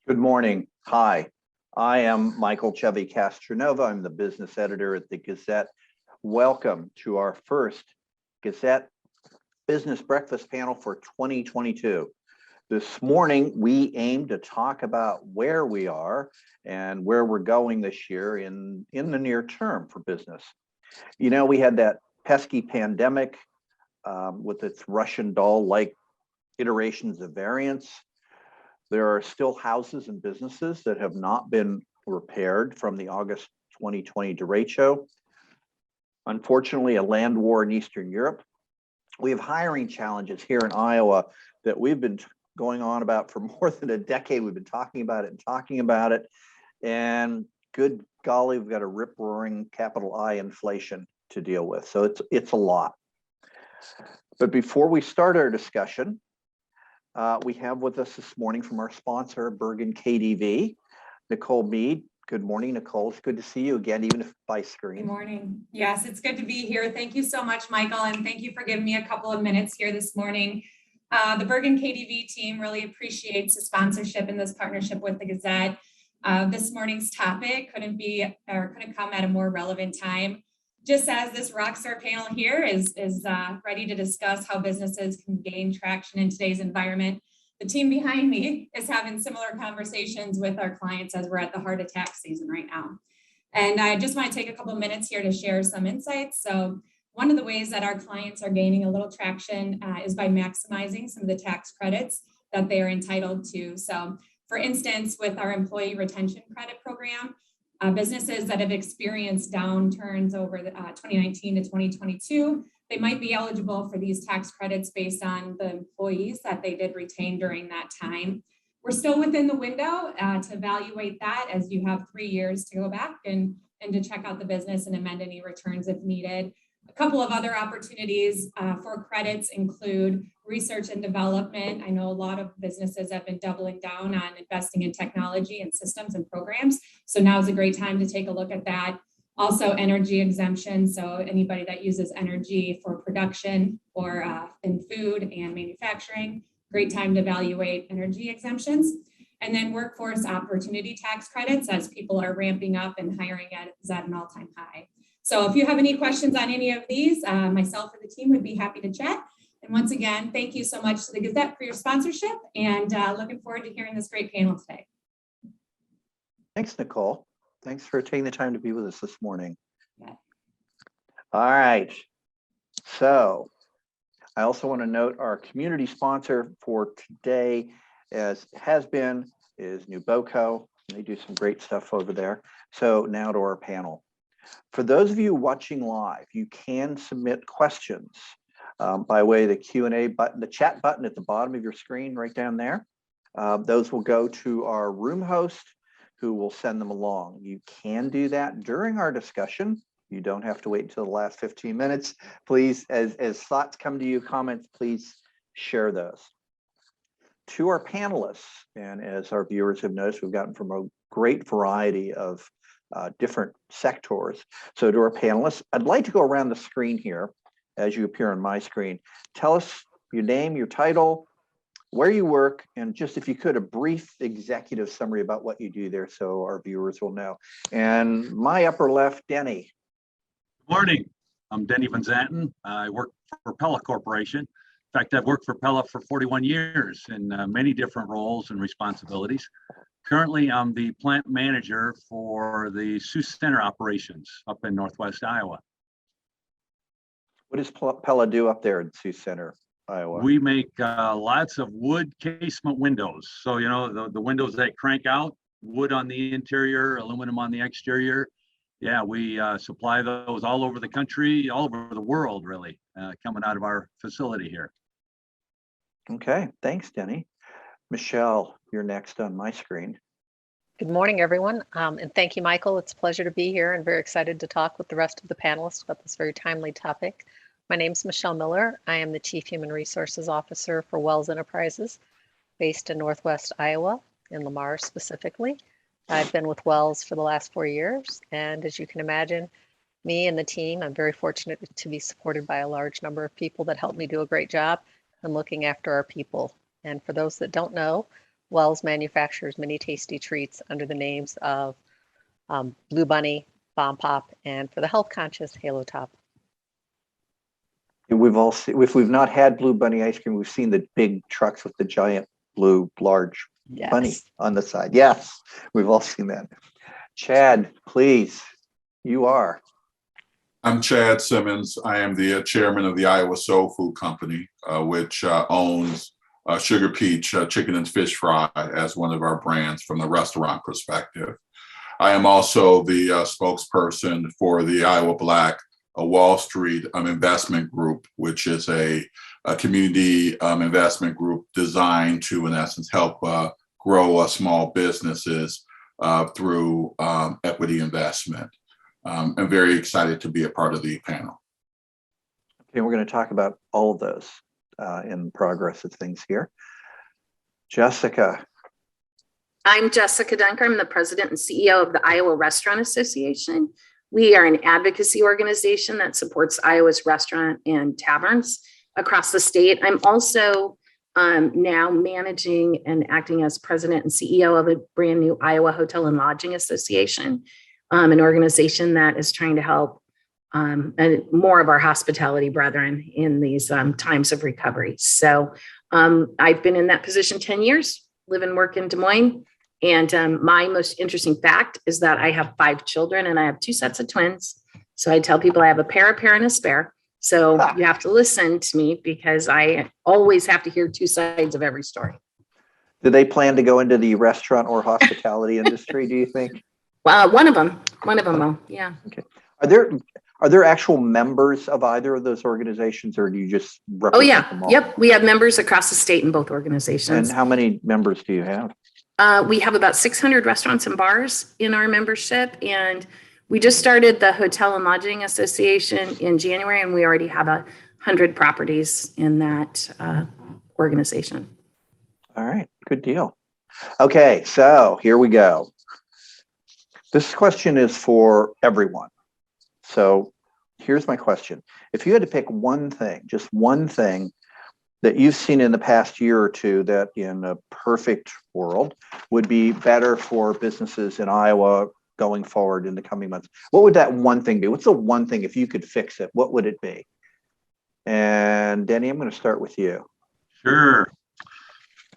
Good morning. Hi, I am Michael Chevy Castranova. I'm the business editor at the Gazette. Welcome to our first Gazette Business Breakfast panel for 2022. This morning, we aim to talk about where we are and where we're going this year in the near term for business. You know, we had that pesky pandemic with its Russian doll-like iterations of variants. There are still houses and businesses that have not been repaired from the August 2020 derecho. Unfortunately, a land war in Eastern Europe. We have hiring challenges here in Iowa that we've been going on about for more than a decade. We've been talking about it. And good golly, we've got a rip-roaring capital I inflation to deal with. So it's a lot. But before we start our discussion, we have with us this morning from our sponsor, Bergen KDV, Nicole Mead. Good morning, Nicole. It's good to see you again, even if by screen. Good morning. Yes, it's good to be here. Thank you so much, Michael, and thank you for giving me a couple of minutes here this morning. The Bergen KDV team really appreciates the sponsorship and this partnership with the Gazette. This morning's topic couldn't come at a more relevant time. Just as this rockstar panel here is ready to discuss how businesses can gain traction in today's environment, the team behind me is having similar conversations with our clients as we're at the heart attack season right now. And I just want to take a couple of minutes here to share some insights. So one of the ways that our clients are gaining a little traction is by maximizing some of the tax credits that they are entitled to. So for instance, with our employee retention credit program, businesses that have experienced downturns over the 2019 to 2022, they might be eligible for these tax credits based on the employees that they did retain during that time. We're still within the window to evaluate that, as you have 3 years to go back and to check out the business and amend any returns if needed. A couple of other opportunities for credits include research and development. I know a lot of businesses have been doubling down on investing in technology and systems and programs. So now is a great time to take a look at that. Also energy exemption. So anybody that uses energy for production or in food and manufacturing, great time to evaluate energy exemptions. And then workforce opportunity tax credits as people are ramping up and hiring is at an all-time high. So if you have any questions on any of these, myself or the team would be happy to chat. And once again, thank you so much to the Gazette for your sponsorship, and looking forward to hearing this great panel today. Thanks, Nicole. Thanks for taking the time to be with us this morning. Yeah. All right. So I also want to note our community sponsor for today is New Boco. They do some great stuff over there. So now to our panel. For those of you watching live, you can submit questions by way of the Q&A button, the chat button at the bottom of your screen right down there. Those will go to our room host who will send them along. You can do that during our discussion. You don't have to wait until the last 15 minutes. Please, as thoughts come to you, comments, please share those. To our panelists, and as our viewers have noticed, we've gotten from a great variety of different sectors. So to our panelists, I'd like to go around the screen here as you appear on my screen. Tell us your name, your title, where you work, and just if you could, a brief executive summary about what you do there so our viewers will know. And my upper left, Denny. Good morning. I'm Denny Van Zanten. I work for Pella Corporation. In fact, I've worked for Pella for 41 years in many different roles and responsibilities. Currently, I'm the plant manager for the Sioux Center operations up in Northwest Iowa. What does Pella do up there in Sioux Center, Iowa? We make lots of wood casement windows. So, you know, the windows that crank out, wood on the interior, aluminum on the exterior. Yeah, we supply those all over the country, all over the world, really, coming out of our facility here. Okay, thanks, Denny. Michelle, you're next on my screen. Good morning, everyone, and thank you, Michael. It's a pleasure to be here and very excited to talk with the rest of the panelists about this very timely topic. My name is Michele Miller. I am the Chief Human Resources Officer for Wells Enterprises, based in Northwest Iowa, in Lamar specifically. I've been with Wells for the last 4 years, and as you can imagine, me and the team, I'm very fortunate to be supported by a large number of people that help me do a great job in looking after our people. And for those that don't know, Wells manufactures many tasty treats under the names of Blue Bunny, Bomb Pop, and for the health conscious, Halo Top. We've all seen, if we've not had Blue Bunny ice cream, we've seen the big trucks with the giant blue large bunny Yes. on the side. Yes, we've all seen that. Chad, please, you are. I'm Chad Simmons. I am the chairman of the Iowa Soul Food Company, which owns Sugar Peach Chicken and Fish Fry as one of our brands from the restaurant perspective. I am also the spokesperson for the Iowa Black Wall Street investment group, which is a community investment group designed to, in essence, help grow small businesses through equity investment. I'm very excited to be a part of the panel. Okay, we're going to talk about all of those in progress of things here. Jessica. I'm Jessica Dunker. I'm the president and CEO of the Iowa Restaurant Association. We are an advocacy organization that supports Iowa's restaurant and taverns across the state. I'm also now managing and acting as president and CEO of a brand new Iowa Hotel and Lodging Association, an organization that is trying to help and more of our hospitality brethren in these times of recovery. So I've been in that position 10 years, live and work in Des Moines. And my most interesting fact is that I have 5 children and I have 2 sets of twins. So I tell people I have a pair, and a spare. So you have to listen to me because I always have to hear 2 sides of every story. Do they plan to go into the restaurant or hospitality industry, do you think? Well, one of them will, yeah. Okay. Are there actual members of either of those organizations, or do you just represent Oh yeah, them all? yep. We have members across the state in both organizations. And how many members do you have? We have about 600 restaurants and bars in our membership, and we just started the Hotel and Lodging Association in January, and we already have 100 properties in that organization. All right, good deal. Okay, so here we go. This question is for everyone. So here's my question. If you had to pick one thing, just one thing that you've seen in the past year or two that in a perfect world would be better for businesses in Iowa going forward in the coming months, what would that one thing be? What's the one thing, if you could fix it, what would it be? And Denny, I'm going to start with you. Sure.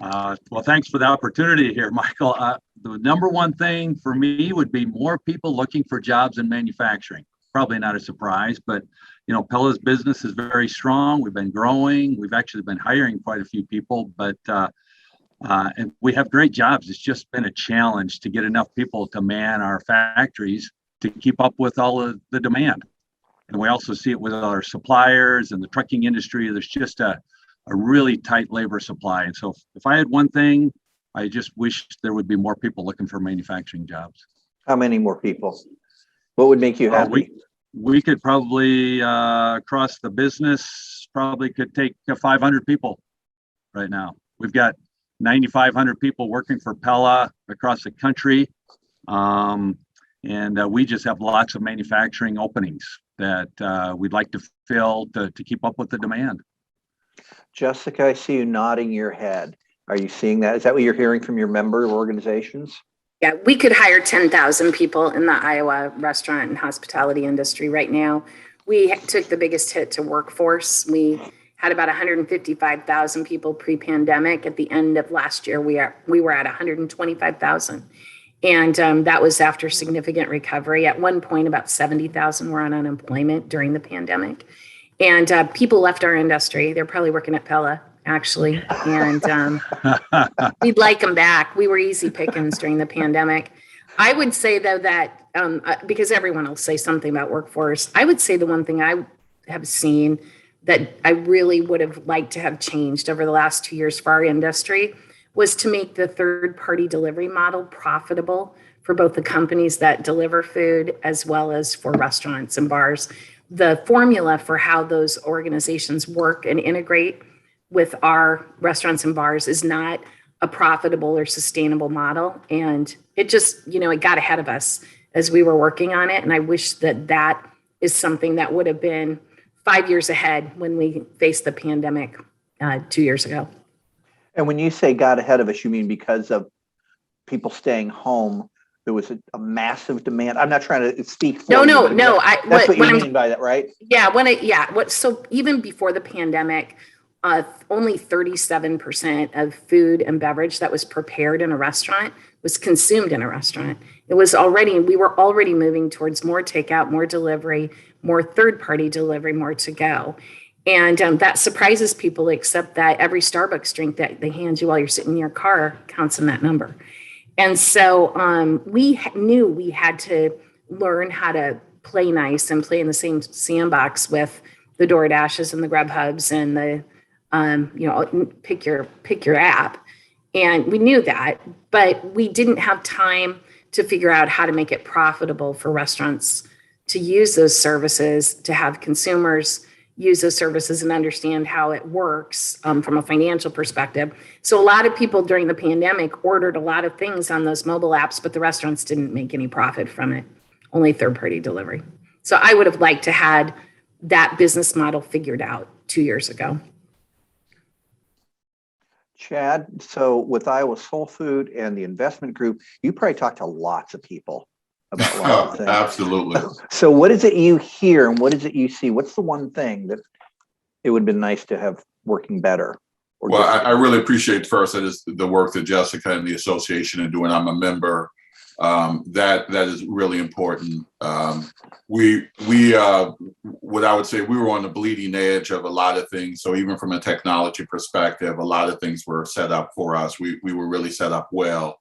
Well, thanks for the opportunity here, Michael. The number one thing for me would be more people looking for jobs in manufacturing. Probably not a surprise, but you know, Pella's business is very strong. We've been growing. We've actually been hiring quite a few people, but and we have great jobs. It's just been a challenge to get enough people to man our factories to keep up with all of the demand. And we also see it with our suppliers and the trucking industry. There's just a really tight labor supply. And so if I had one thing, I just wish there would be more people looking for manufacturing jobs. How many more people? What would make you happy? We could probably across the business probably could take 500 people right now. We've got 9,500 people working for Pella across the country. And we just have lots of manufacturing openings that we'd like to fill to keep up with the demand. Jessica, I see you nodding your head. Are you seeing that? Is that what you're hearing from your member organizations? Yeah, we could hire 10,000 people in the Iowa restaurant and hospitality industry right now. We took the biggest hit to workforce. We had about 155,000 people pre-pandemic. At the end of last year, we were at 125,000. And that was after significant recovery. At one point, about 70,000 were on unemployment during the pandemic. And people left our industry. They're probably working at Pella, actually. And we'd like them back. We were easy pickings during the pandemic. I would say, though, that because everyone will say something about workforce, I would say the one thing I have seen that I really would have liked to have changed over the last 2 years for our industry was to make the third-party delivery model profitable for both the companies that deliver food as well as for restaurants and bars. The formula for how those organizations work and integrate with our restaurants and bars is not a profitable or sustainable model. And it just, it got ahead of us as we were working on it. And I wish that is something that would have been 5 years ahead when we faced the pandemic 2 years ago. And when you say got ahead of us, you mean because of people staying home, there was a massive demand? I'm not trying to speak for No, you, no, but no. that's what you I'm mean by that, right? Yeah, so even before the pandemic, only 37% of food and beverage that was prepared in a restaurant was consumed in a restaurant. We were already moving towards more takeout, more delivery, more third-party delivery, more to go. And that surprises people, except that every Starbucks drink that they hand you while you're sitting in your car counts in that number. And so we knew we had to learn how to play nice and play in the same sandbox with the DoorDashes and the Grubhubs and the, pick your app. And we knew that, but we didn't have time to figure out how to make it profitable for restaurants to use those services, to have consumers use those services and understand how it works from a financial perspective. So a lot of people during the pandemic ordered a lot of things on those mobile apps, but the restaurants didn't make any profit from it, only third-party delivery. So I would have liked to had that business model figured out 2 years ago. Chad, so with Iowa Soul Food and the investment group, you probably talked to lots of people about lots of things. Absolutely. So what is it you hear and what is it you see? What's the one thing that it would have been nice to have working better? Well, I really appreciate first that is the work that Jessica and the association are doing. I'm a member. That is really important. What I would say, we were on the bleeding edge of a lot of things. So even from a technology perspective, a lot of things were set up for us. We were really set up well,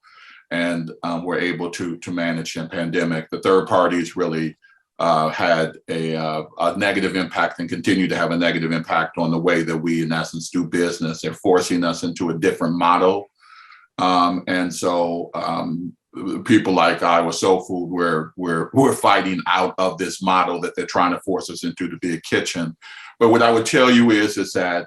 and were able to manage the pandemic. The third parties really had a negative impact and continue to have a negative impact on the way that we, in essence, do business. They're forcing us into a different model. And so people like Iowa Soul Food, we're fighting out of this model that they're trying to force us into, to be a kitchen. But what I would tell you is that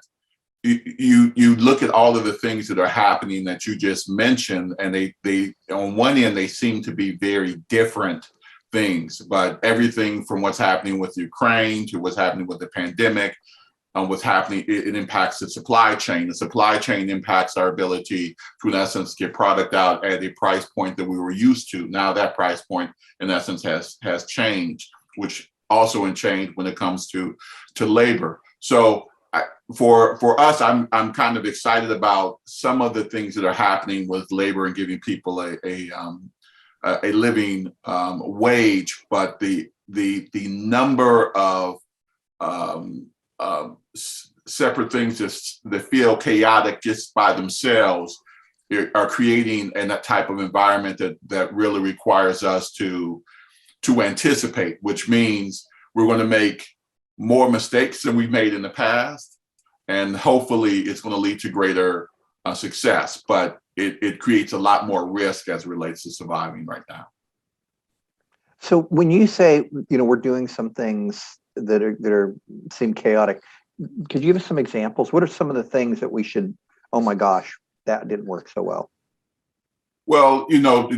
you look at all of the things that are happening that you just mentioned, and they on one end, they seem to be very different things, but everything from what's happening with Ukraine to what's happening with the pandemic, what's happening, it impacts the supply chain. The supply chain impacts our ability to, in essence, get product out at a price point that we were used to. Now that price point, in essence, has changed, which also in change when it comes to labor. So for us, I'm kind of excited about some of the things that are happening with labor and giving people a living wage, but the number of separate things that feel chaotic just by themselves are creating that type of environment that really requires us to anticipate, which means we're going to make more mistakes than we've made in the past, and hopefully it's going to lead to greater success. But it creates a lot more risk as it relates to surviving right now. So when you say, we're doing some things that seem chaotic, could you give us some examples? What are some of the things that we should, oh my gosh, that didn't work so well? Well,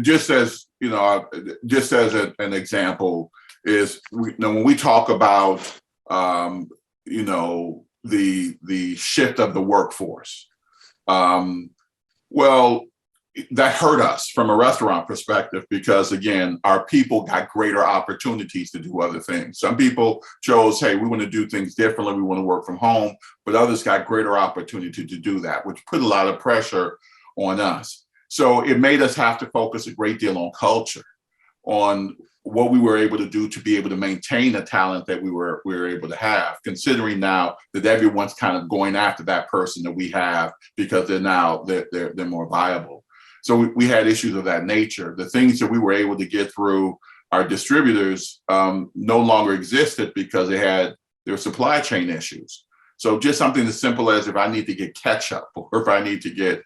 just as an example is, when we talk about, the shift of the workforce, well, that hurt us from a restaurant perspective, because again, our people got greater opportunities to do other things. Some people chose, hey, we want to do things differently, we want to work from home, but others got greater opportunity to do that, which put a lot of pressure on us. So it made us have to focus a great deal on culture, on what we were able to do to be able to maintain the talent that we were able to have, considering now that everyone's kind of going after that person that we have, because they're more viable. So we had issues of that nature. The things that we were able to get through our distributors no longer existed because they had their supply chain issues. So just something as simple as, if I need to get ketchup, or if I need to get,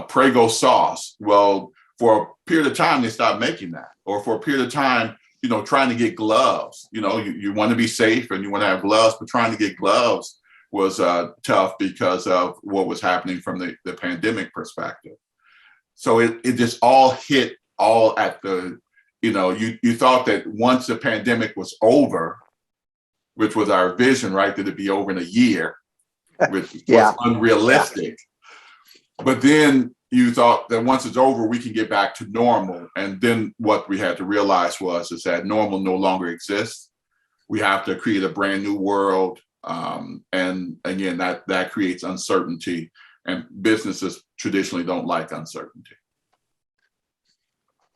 Prego sauce, well, for a period of time, they stopped making that. Or for a period of time, trying to get gloves, you want to be safe and you want to have gloves, but trying to get gloves was tough because of what was happening from the pandemic perspective. So it just all hit all at the, you thought that once the pandemic was over, which was our vision, right, that it'd be over in a year, which was unrealistic. But then you thought that once it's over, we can get back to normal. And then what we had to realize is that normal no longer exists. We have to create a brand new world. And again, that creates uncertainty, and businesses traditionally don't like uncertainty.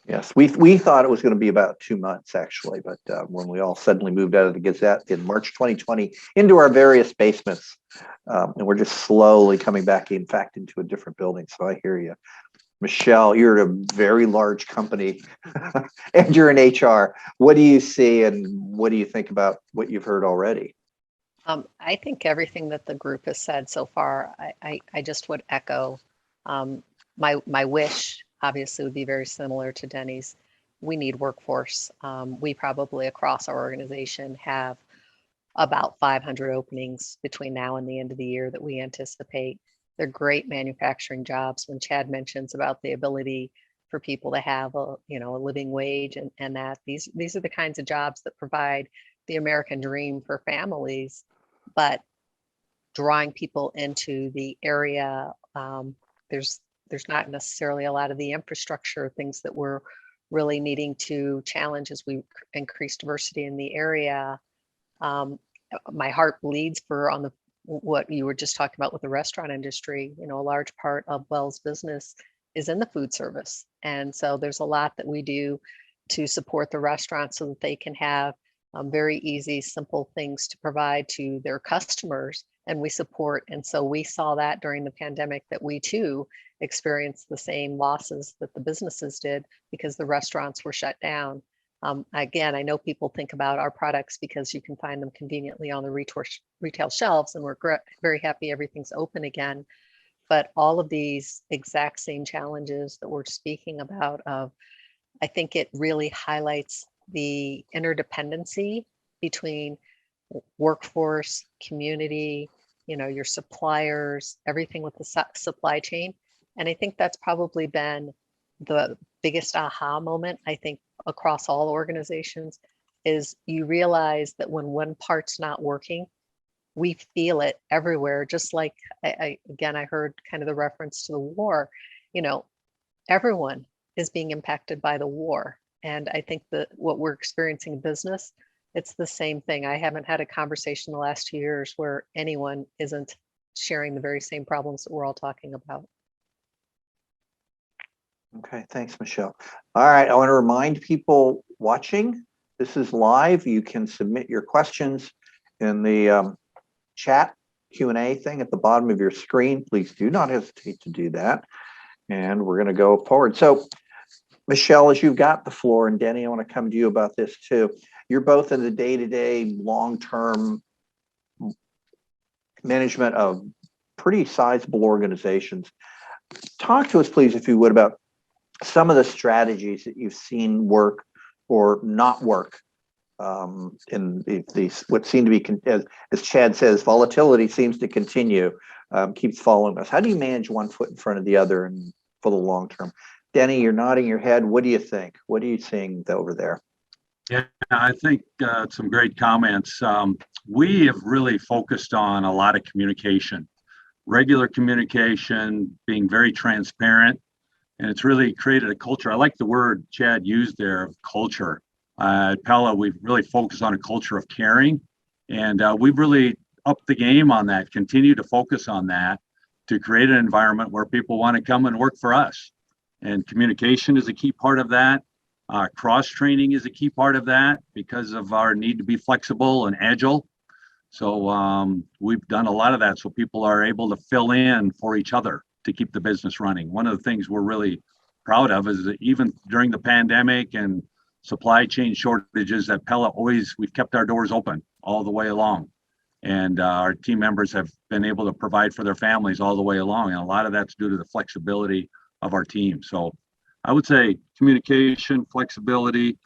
Yes, we thought it was going to be about 2 months actually, but when we all suddenly moved out of the Gazette in March 2020 into our various basements, and we're just slowly coming back, in fact, into a different building. So I hear you. Michele, you're at a very large company and you're in HR. What do you see and what do you think about what you've heard already? I think everything that the group has said so far, I just would echo. My wish, obviously, would be very similar to Denny's. We need workforce. We probably across our organization have about 500 openings between now and the end of the year that we anticipate. They're great manufacturing jobs. When Chad mentions about the ability for people to have a living wage and that these are the kinds of jobs that provide the American dream for families, but drawing people into the area, there's not necessarily a lot of the infrastructure things that we're really needing to challenge as we increase diversity in the area. My heart bleeds for what you were just talking about with the restaurant industry. A large part of Wells business is in the food service. And so there's a lot that we do to support the restaurants so that they can have very easy, simple things to provide to their customers, and we support. And so we saw that during the pandemic, that we too experienced the same losses that the businesses did because the restaurants were shut down. Again, I know people think about our products because you can find them conveniently on the retail shelves, and we're very happy everything's open again. But all of these exact same challenges that we're speaking about, I think it really highlights the interdependency between workforce, community, your suppliers, everything with the supply chain. And I think that's probably been the biggest aha moment, I think, across all organizations, is you realize that when one part's not working, we feel it everywhere. Just like, I heard kind of the reference to the war, everyone is being impacted by the war. And I think that what we're experiencing in business, it's the same thing. I haven't had a conversation in the last 2 years where anyone isn't sharing the very same problems that we're all talking about. Okay, thanks, Michele. All right, I want to remind people watching, this is live. You can submit your questions in the chat Q&A thing at the bottom of your screen. Please do not hesitate to do that. And we're going to go forward. So, Michele, as you've got the floor, and Denny, I want to come to you about this too. You're both in the day-to-day, long-term management of pretty sizable organizations. Talk to us, please, if you would, about some of the strategies that you've seen work or not work in these, what seem to be, as Chad says, volatility seems to continue, keeps following us. How do you manage one foot in front of the other and for the long term? Denny, you're nodding your head. What do you think? What are you seeing over there? Yeah, I think some great comments. We have really focused on a lot of communication, regular communication, being very transparent, and it's really created a culture. I like the word Chad used there, of culture. At Pella, we've really focused on a culture of caring, and we've really upped the game on that, continue to focus on that to create an environment where people want to come and work for us. And communication is a key part of that. Cross-training is a key part of that because of our need to be flexible and agile. So we've done a lot of that so people are able to fill in for each other to keep the business running. One of the things we're really proud of is that even during the pandemic and supply chain shortages at Pella, we've kept our doors open all the way along. And our team members have been able to provide for their families all the way along. And a lot of that's due to the flexibility of our team. So I would say communication, flexibility,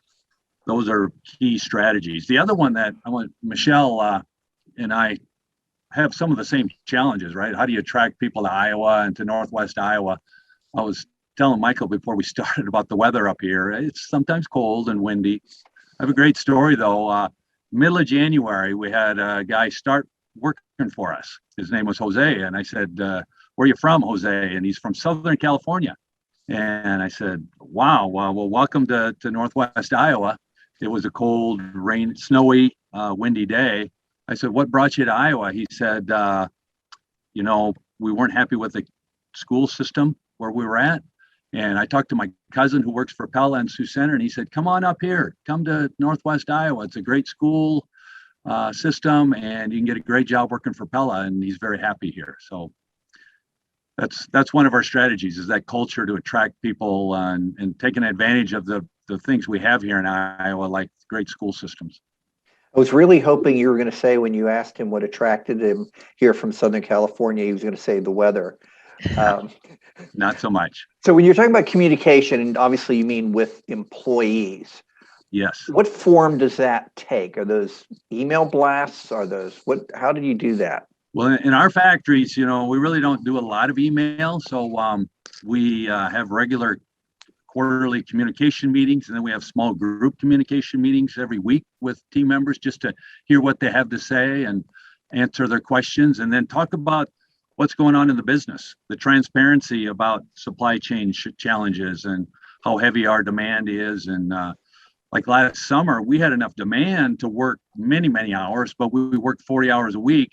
those are key strategies. The other one that I want, Michele and I have some of the same challenges, right? How do you attract people to Iowa and to Northwest Iowa? I was telling Michael before we started about the weather up here. It's sometimes cold and windy. I have a great story though. Middle of January, we had a guy start working for us. His name was Jose. And I said, where are you from, Jose? And he's from Southern California. And I said, wow, well, welcome to Northwest Iowa. It was a cold, snowy, windy day. I said, what brought you to Iowa? He said, we weren't happy with the school system where we were at. And I talked to my cousin who works for Pella and Sioux Center, and he said, come on up here, come to Northwest Iowa. It's a great school system, and you can get a great job working for Pella. And he's very happy here. So that's one of our strategies, is that culture to attract people and taking advantage of the things we have here in Iowa, like great school systems. I was really hoping you were going to say, when you asked him what attracted him here from Southern California, he was going to say the weather. Not so much. So when you're talking about communication, and obviously you mean with employees, Yes. what form does that take? Are those email blasts? How did you do that? Well, in our factories, we really don't do a lot of email. So we have regular quarterly communication meetings, and then we have small group communication meetings every week with team members, just to hear what they have to say and answer their questions, and then talk about what's going on in the business, the transparency about supply chain challenges and how heavy our demand is. And like last summer, we had enough demand to work many, many hours, but we worked 40 hours a week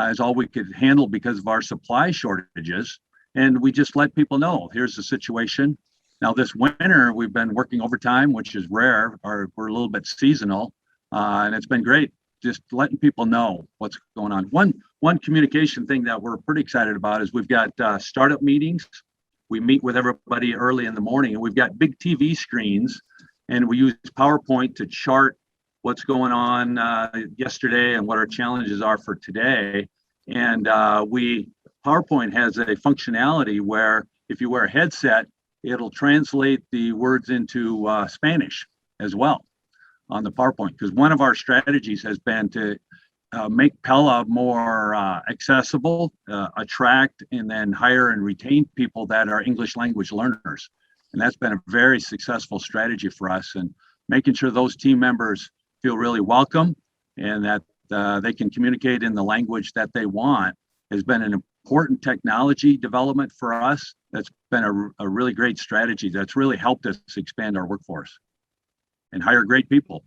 is all we could handle because of our supply shortages. And we just let people know, here's the situation. Now this winter, we've been working overtime, which is rare, or we're a little bit seasonal, and it's been great just letting people know what's going on. One communication thing that we're pretty excited about is we've got startup meetings. We meet with everybody early in the morning, and we've got big TV screens, and we use PowerPoint to chart what's going on yesterday and what our challenges are for today. And PowerPoint has a functionality where if you wear a headset, it'll translate the words into Spanish as well on the PowerPoint. Because one of our strategies has been to make Pella more accessible, attract, and then hire and retain people that are English language learners. And that's been a very successful strategy for us, and making sure those team members feel really welcome and that they can communicate in the language that they want has been an important technology development for us. That's been a really great strategy that's really helped us expand our workforce and hire great people.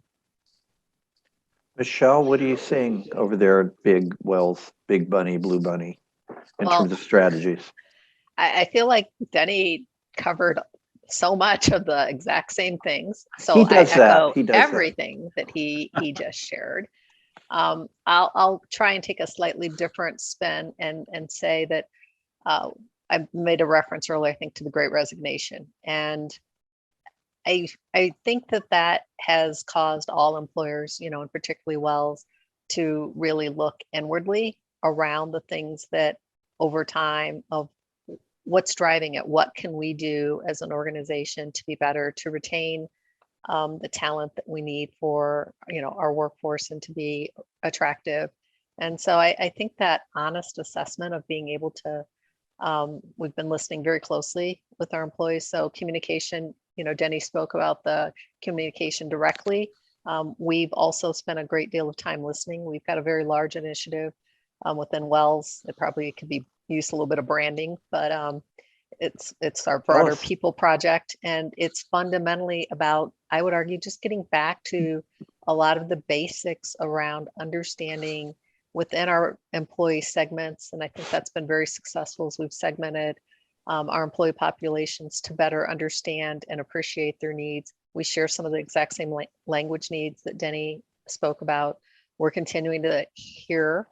Michelle, what are you seeing over there at Big Wells, Big Bunny, Blue Bunny, in terms of strategies? I feel like Denny covered so much of the exact same things. So He does I that. echo He does everything that he just shared. I'll try and take a slightly different spin and say that I made a reference earlier, I think, to the Great Resignation. And I think that has caused all employers, and particularly Wells, to really look inwardly around the things that over time of what's driving it, what can we do as an organization to be better, to retain the talent that we need for our workforce and to be attractive. And so I think that honest assessment of being able to, we've been listening very closely with our employees. So communication, Denny spoke about the communication directly. We've also spent a great deal of time listening. We've got a very large initiative within Wells. It probably could be used a little bit of branding, but it's our broader people project. And it's fundamentally about, I would argue, just getting back to a lot of the basics around understanding within our employee segments. And I think that's been very successful as we've segmented our employee populations to better understand and appreciate their needs. We share some of the exact same language needs that Denny spoke about. We're continuing to hear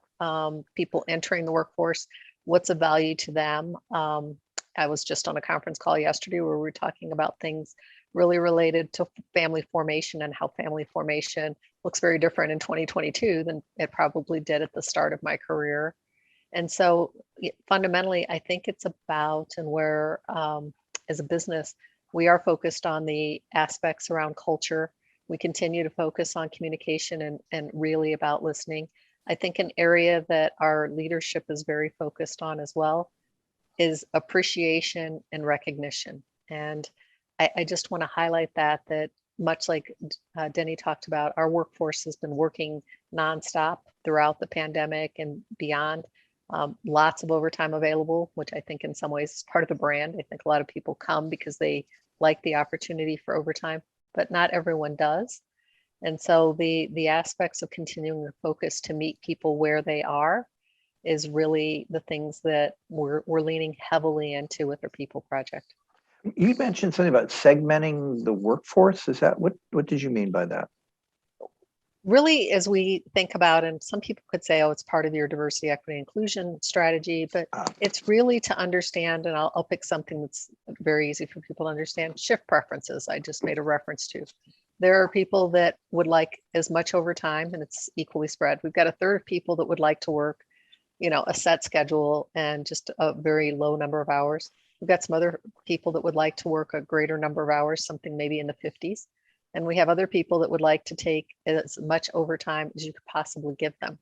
people entering the workforce, what's of value to them. I was just on a conference call yesterday where we were talking about things really related to family formation and how family formation looks very different in 2022 than it probably did at the start of my career. And so fundamentally, I think it's about, and where as a business, we are focused on the aspects around culture. We continue to focus on communication and really about listening. I think an area that our leadership is very focused on as well is appreciation and recognition. And I just want to highlight that much like Denny talked about, our workforce has been working nonstop throughout the pandemic and beyond. Lots of overtime available, which I think in some ways is part of the brand. I think a lot of people come because they like the opportunity for overtime, but not everyone does. And so the aspects of continuing to focus to meet people where they are is really the things that we're leaning heavily into with our people project. You mentioned something about segmenting the workforce. Is that what did you mean by that? Really, as we think about, and some people could say, oh, it's part of your diversity, equity, inclusion strategy, but it's really to understand, and I'll pick something that's very easy for people to understand, shift preferences. I just made a reference to. There are people that would like as much overtime, and it's equally spread. We've got a third of people that would like to work, a set schedule and just a very low number of hours. We've got some other people that would like to work a greater number of hours, something maybe in the 50s. And we have other people that would like to take as much overtime as you could possibly give them.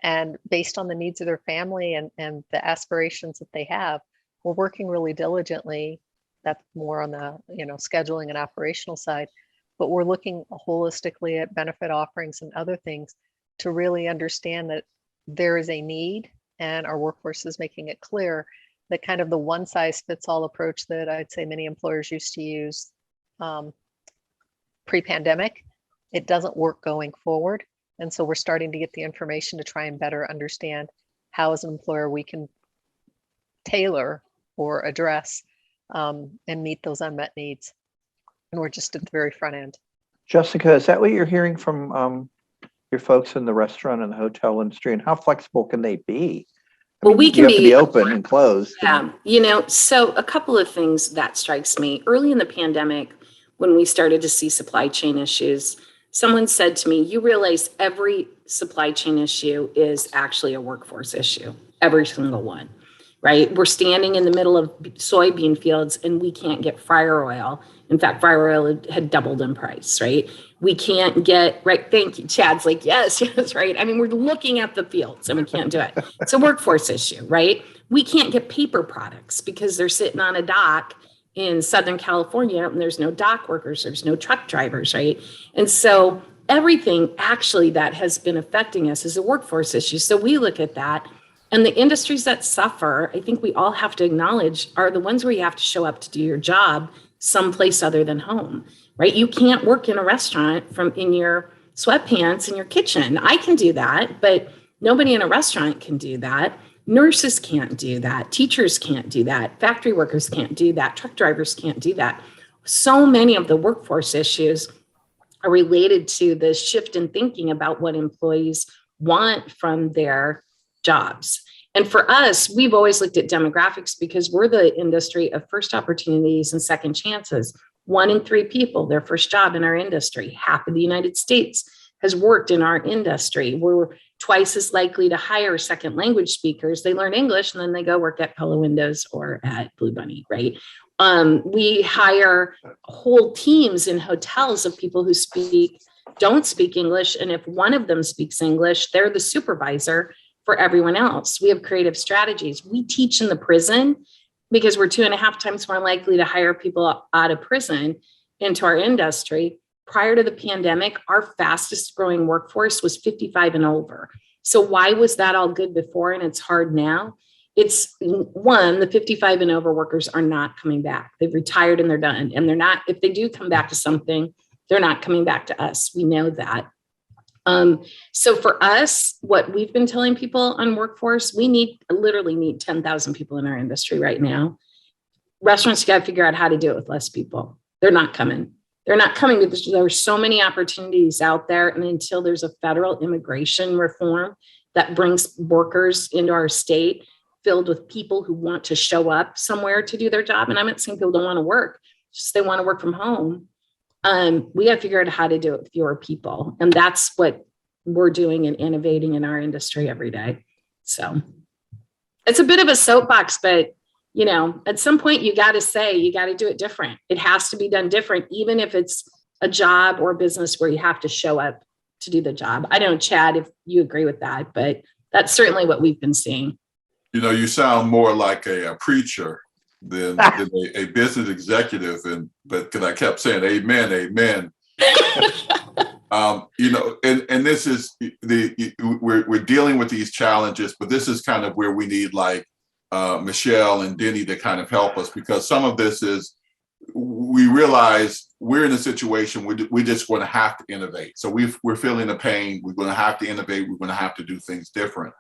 And based on the needs of their family and the aspirations that they have, we're working really diligently. That's more on the scheduling and operational side, but we're looking holistically at benefit offerings and other things to really understand that there is a need, and our workforce is making it clear that kind of the one size fits all approach that I'd say many employers used to use pre-pandemic, it doesn't work going forward. And so we're starting to get the information to try and better understand how as an employer we can tailor or address and meet those unmet needs. And we're just at the very front end. Jessica, is that what you're hearing from your folks in the restaurant and the hotel industry? And how flexible can they be? Well, we can you have to be open and closed. Yeah, so a couple of things that strikes me. Early in the pandemic, when we started to see supply chain issues, someone said to me, you realize every supply chain issue is actually a workforce issue, every single one, right? We're standing in the middle of soybean fields and we can't get fryer oil. In fact, fryer oil had doubled in price, right? We can't get, right? Thank you. Chad's like, yes, right. I mean, we're looking at the fields and we can't do it. It's a workforce issue, right? We can't get paper products because they're sitting on a dock in Southern California and there's no dock workers, there's no truck drivers, right? And so everything actually that has been affecting us is a workforce issue. So we look at that, and the industries that suffer, I think we all have to acknowledge, are the ones where you have to show up to do your job someplace other than home, right? You can't work in a restaurant from in your sweatpants in your kitchen. I can do that, but nobody in a restaurant can do that. Nurses can't do that. Teachers can't do that. Factory workers can't do that. Truck drivers can't do that. So many of the workforce issues are related to the shift in thinking about what employees want from their jobs. And for us, we've always looked at demographics because we're the industry of first opportunities and second chances. 1 in 3 people, their first job in our industry. Half of the United States has worked in our industry. We're twice as likely to hire second language speakers. They learn English and then they go work at Pella Windows or at Blue Bunny, right? We hire whole teams in hotels of people who don't speak English. And if one of them speaks English, they're the supervisor for everyone else. We have creative strategies. We teach in the prison because we're 2.5 times more likely to hire people out of prison into our industry. Prior to the pandemic, our fastest growing workforce was 55 and over. So why was that all good before and it's hard now? It's one, the 55 and over workers are not coming back. They've retired and they're done. And they're not, if they do come back to something, they're not coming back to us. We know that. So for us, what we've been telling people on workforce, we literally need 10,000 people in our industry right now. Restaurants got to figure out how to do it with less people. They're not coming. They're not coming because there are so many opportunities out there. And until there's a federal immigration reform that brings workers into our state filled with people who want to show up somewhere to do their job. And I'm not saying people don't want to work, just they want to work from home. We got to figure out how to do it with fewer people. And that's what we're doing and innovating in our industry every day. So it's a bit of a soapbox, but at some point you got to do it different. It has to be done different, even if it's a job or a business where you have to show up to do the job. I don't know, Chad, if you agree with that, but that's certainly what we've been seeing. You sound more like a preacher than a business executive. But because I kept saying, amen, amen. And this is we're dealing with these challenges, but this is kind of where we need like Michele and Denny to kind of help us, because some of this is, we realize we're in a situation where we're just going to have to innovate. So we're feeling the pain. We're going to have to innovate. We're going to have to do things different.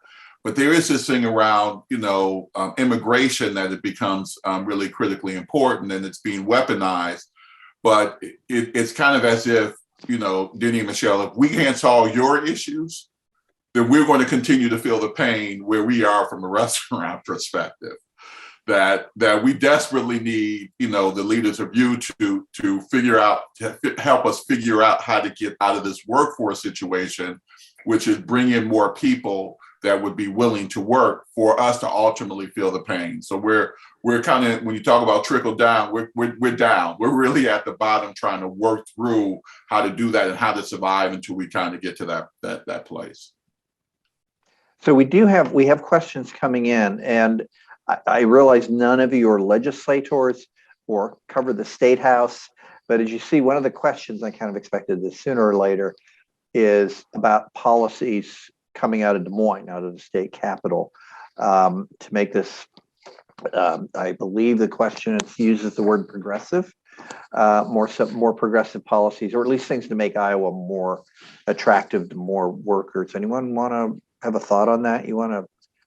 But there is this thing around, immigration, that it becomes really critically important, and it's being weaponized. But it's kind of as if, Denny and Michele, if we can't solve your issues, then we're going to continue to feel the pain where we are from a restaurant perspective. That we desperately need, the leaders of you to figure out, to help us figure out how to get out of this workforce situation, which is bring in more people that would be willing to work for us to ultimately feel the pain. So we're kind of, when you talk about trickle down, we're down. We're really at the bottom trying to work through how to do that and how to survive until we kind of get to that place. So we have questions coming in, and I realize none of you are legislators or cover the state house, but as you see, one of the questions, I kind of expected this sooner or later, is about policies coming out of Des Moines, out of the state capitol, to make this, I believe the question uses the word progressive, more progressive policies, or at least things to make Iowa more attractive to more workers. Anyone want to have a thought on that?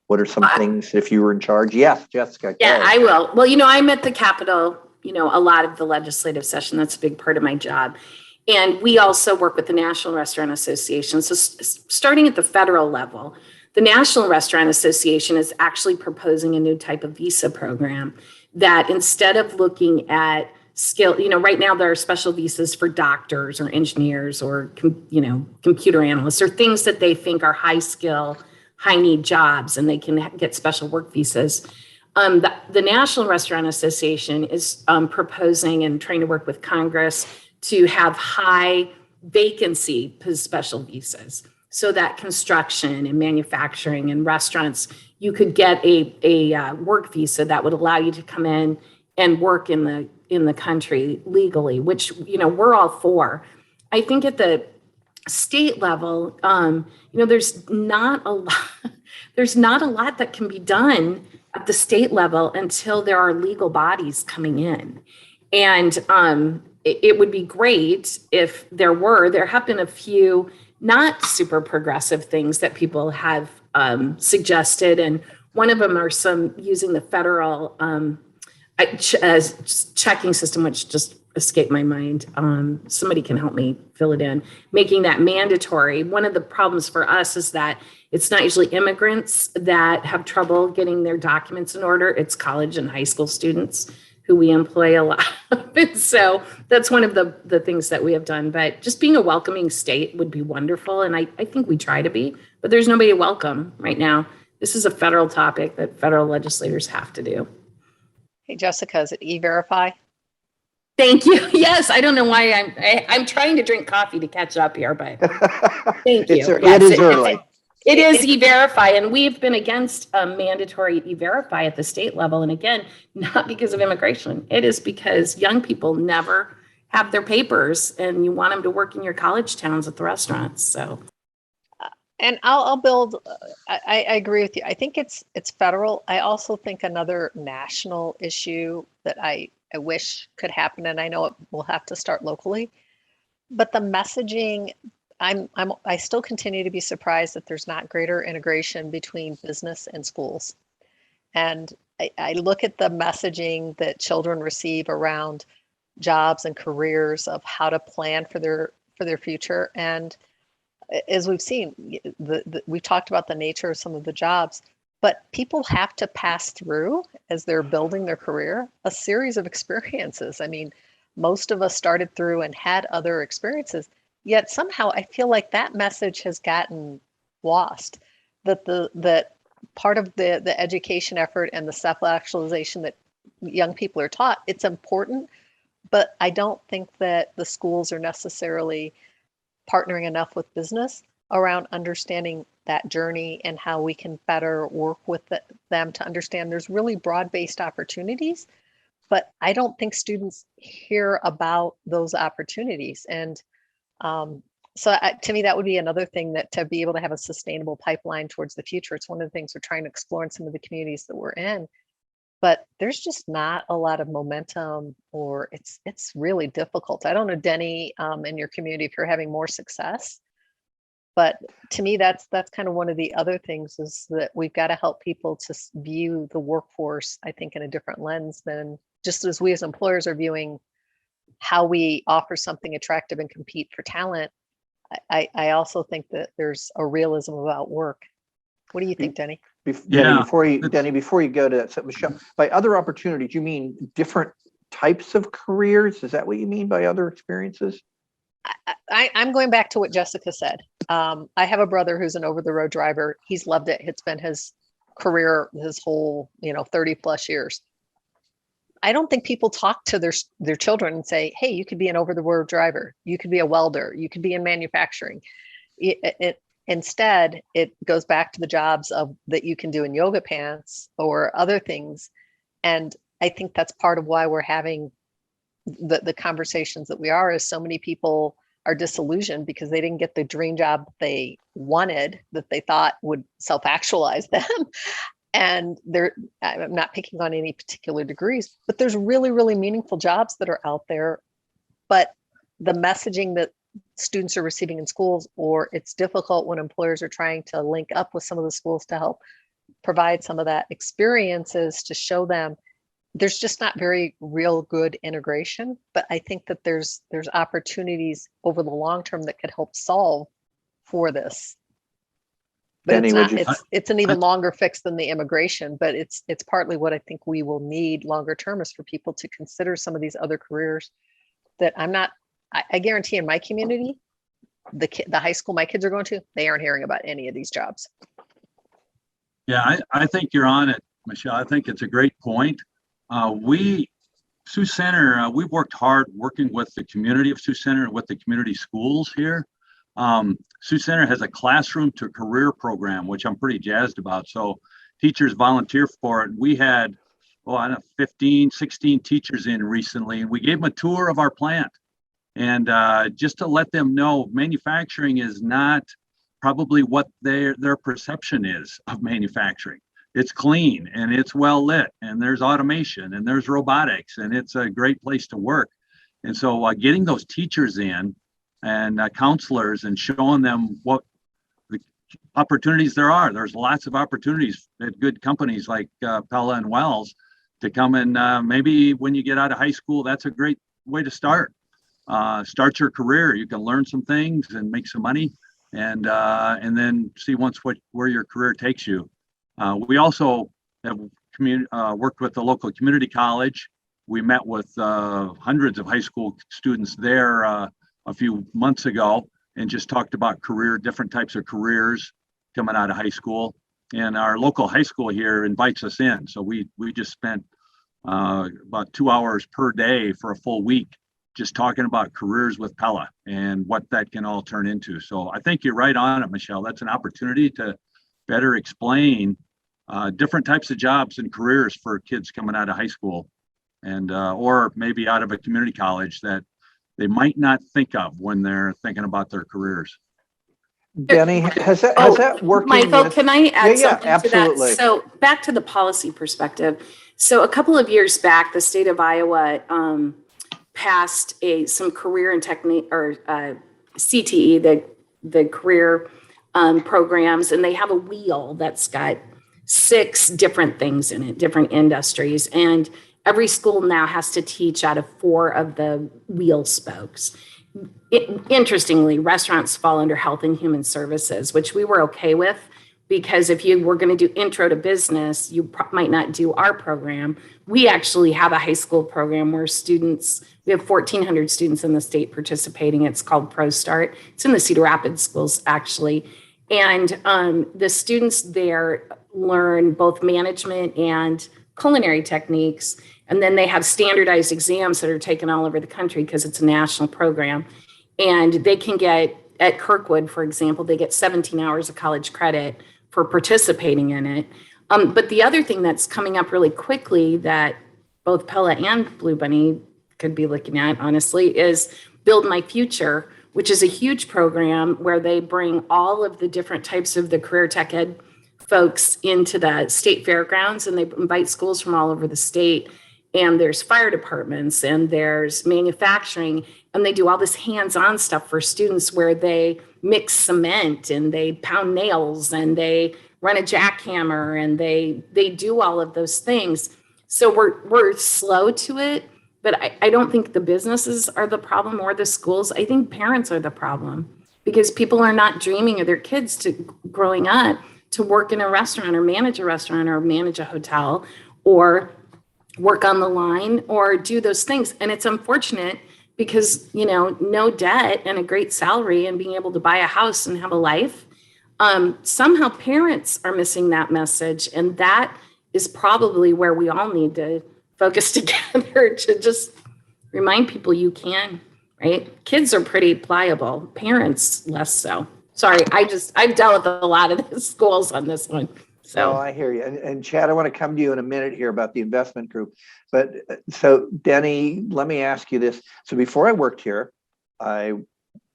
What are some things if you were in charge? Yes, Jessica. Yeah, I will. Well, I'm at the Capitol, a lot of the legislative session. That's a big part of my job. And we also work with the National Restaurant Association. So starting at the federal level, the National Restaurant Association is actually proposing a new type of visa program that, instead of looking at skill, right now there are special visas for doctors or engineers or, computer analysts, or things that they think are high skill, high need jobs, and they can get special work visas. The National Restaurant Association is proposing and trying to work with Congress to have high vacancy special visas, so that construction and manufacturing and restaurants, you could get a work visa that would allow you to come in and work in the country legally, which, we're all for. I think at the state level, there's not a lot that can be done at the state level until there are legal bodies coming in. And it would be great if there have been a few not super progressive things that people have suggested. And one of them are some using the federal checking system, which just escaped my mind. Somebody can help me fill it in, making that mandatory. One of the problems for us is that it's not usually immigrants that have trouble getting their documents in order. It's college and high school students who we employ a lot. So that's one of the things that we have done. But just being a welcoming state would be wonderful. And I think we try to be, but there's nobody to welcome right now. This is a federal topic that federal legislators have to do. Hey, Jessica, is it E-Verify? Thank you. Yes, I don't know why I'm trying to drink coffee to catch up here, but thank you. It is early. It is E-Verify, and we've been against mandatory E-Verify at the state level. And again, not because of immigration. It is because young people never have their papers, and you want them to work in your college towns at the restaurants. So, and I'll build. I agree with you. I think it's federal. I also think another national issue that I wish could happen, and I know it will have to start locally, but the messaging. I still continue to be surprised that there's not greater integration between business and schools. And I look at the messaging that children receive around jobs and careers, of how to plan for their future. And as we've seen, we've talked about the nature of some of the jobs, but people have to pass through, as they're building their career, a series of experiences. I mean, most of us started through and had other experiences. Yet somehow I feel like that message has gotten lost, that part of the education effort and the self-actualization that young people are taught, it's important, but I don't think that the schools are necessarily partnering enough with business around understanding that journey and how we can better work with them to understand there's really broad-based opportunities, but I don't think students hear about those opportunities. And to me, that would be another thing, that to be able to have a sustainable pipeline towards the future. It's one of the things we're trying to explore in some of the communities that we're in. But there's just not a lot of momentum, or it's really difficult. I don't know, Denny, in your community, if you're having more success. But to me, that's kind of one of the other things, is that we've got to help people to view the workforce, I think, in a different lens than just as we as employers are viewing how we offer something attractive and compete for talent. I also think that there's a realism about work. What do you think, Denny? Yeah. Denny, before you go to that, so Michele, by other opportunities, you mean different types of careers? Is that what you mean by other experiences? I'm going back to what Jessica said. I have a brother who's an over-the-road driver. He's loved it. It's been his career, his whole, 30 plus years. I don't think people talk to their children and say, hey, you could be an over-the-road driver. You could be a welder. You could be in manufacturing. Instead, it goes back to the jobs that you can do in yoga pants or other things. And I think that's part of why we're having the conversations that we are, is so many people are disillusioned because they didn't get the dream job they wanted, that they thought would self-actualize them. And I'm not picking on any particular degrees, but there's really, really meaningful jobs that are out there. But the messaging that students are receiving in schools, or it's difficult when employers are trying to link up with some of the schools to help provide some of that experiences to show them, there's just not very real good integration. But I think that there's opportunities over the long term that could help solve for this. But Denny, it's an even longer fix than the immigration, but it's partly what I think we will need longer term, is for people to consider some of these other careers that I guarantee in my community, the high school my kids are going to, they aren't hearing about any of these jobs. Yeah, I think you're on it, Michele. I think it's a great point. Sioux Center, we've worked hard working with the community of Sioux Center and with the community schools here. Sioux Center has a classroom to career program, which I'm pretty jazzed about. So teachers volunteer for it. We had, 15, 16 teachers in recently, and we gave them a tour of our plant. And just to let them know, manufacturing is not probably what their perception is of manufacturing. It's clean and it's well lit, and there's automation and there's robotics, and it's a great place to work. And so getting those teachers in and counselors and showing them what the opportunities there are. There's lots of opportunities at good companies like Pella and Wells to come and maybe when you get out of high school, that's a great way to start. Start your career. You can learn some things and make some money, and then see where your career takes you. We also have worked with the local community college. We met with hundreds of high school students there a few months ago, and just talked about different types of careers coming out of high school. And our local high school here invites us in. So we just spent about 2 hours per day for a full week just talking about careers with Pella and what that can all turn into. So I think you're right on it, Michele. That's an opportunity to better explain different types of jobs and careers for kids coming out of high school, and or maybe out of a community college that they might not think of when they're thinking about their careers. Denny, has that worked? Michael, can I add something absolutely. to that? So back to the policy perspective. So a couple of years back, the state of Iowa passed some career and technique, or CTE, the career programs, and they have a wheel that's got 6 different things in it, different industries. And every school now has to teach out of 4 of the wheel spokes. Interestingly, restaurants fall under health and human services, which we were okay with, because if you were going to do intro to business, you might not do our program. We actually have a high school program where we have 1,400 students in the state participating. It's called Pro Start. It's in the Cedar Rapids schools, actually. And the students there learn both management and culinary techniques. And then they have standardized exams that are taken all over the country because it's a national program. And they can get, at Kirkwood, for example, they get 17 hours of college credit for participating in it. But the other thing that's coming up really quickly that both Pella and Blue Bunny could be looking at, honestly, is Build My Future, which is a huge program where they bring all of the different types of the career tech ed folks into the state fairgrounds, and they invite schools from all over the state. And there's fire departments and there's manufacturing, and they do all this hands-on stuff for students where they mix cement and they pound nails and they run a jackhammer and they do all of those things. So we're slow to it, but I don't think the businesses are the problem or the schools. I think parents are the problem, because people are not dreaming of their kids to growing up to work in a restaurant or manage a hotel or work on the line or do those things. And it's unfortunate because, no debt and a great salary and being able to buy a house and have a life. Somehow parents are missing that message. And that is probably where we all need to focus together to just remind people you can, right? Kids are pretty pliable, parents less so. Sorry, I've dealt with a lot of the schools on this one. So I hear you. And Chad, I want to come to you in a minute here about the investment group. But so Denny, let me ask you this. So before I worked here, I